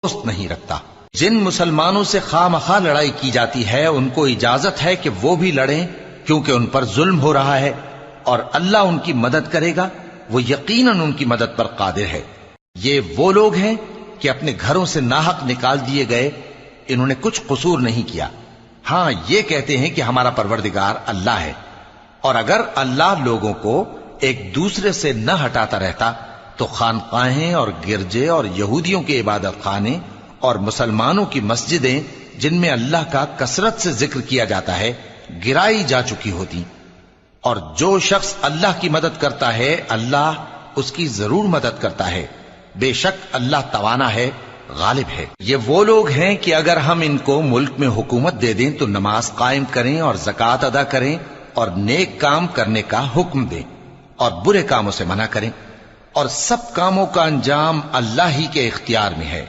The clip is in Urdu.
دوست نہیں رکھتا۔ جن مسلمانوں سے خواہ مخواہ لڑائی کی جاتی ہے ان کو اجازت ہے کہ وہ بھی لڑیں، کیونکہ ان پر ظلم ہو رہا ہے، اور اللہ ان کی مدد کرے گا، وہ یقیناً ان کی مدد پر قادر ہے۔ یہ وہ لوگ ہیں کہ اپنے گھروں سے ناحق نکال دیے گئے، انہوں نے کچھ قصور نہیں کیا، ہاں یہ کہتے ہیں کہ ہمارا پروردگار اللہ ہے۔ اور اگر اللہ لوگوں کو ایک دوسرے سے نہ ہٹاتا رہتا تو خانقاہیں اور گرجے اور یہودیوں کے عبادت خانے اور مسلمانوں کی مسجدیں جن میں اللہ کا کثرت سے ذکر کیا جاتا ہے گرائی جا چکی ہوتی۔ اور جو شخص اللہ کی مدد کرتا ہے اللہ اس کی ضرور مدد کرتا ہے، بے شک اللہ توانا ہے، غالب ہے۔ یہ وہ لوگ ہیں کہ اگر ہم ان کو ملک میں حکومت دے دیں تو نماز قائم کریں اور زکوٰۃ ادا کریں اور نیک کام کرنے کا حکم دیں اور برے کاموں سے منع کریں، اور سب کاموں کا انجام اللہ ہی کے اختیار میں ہے۔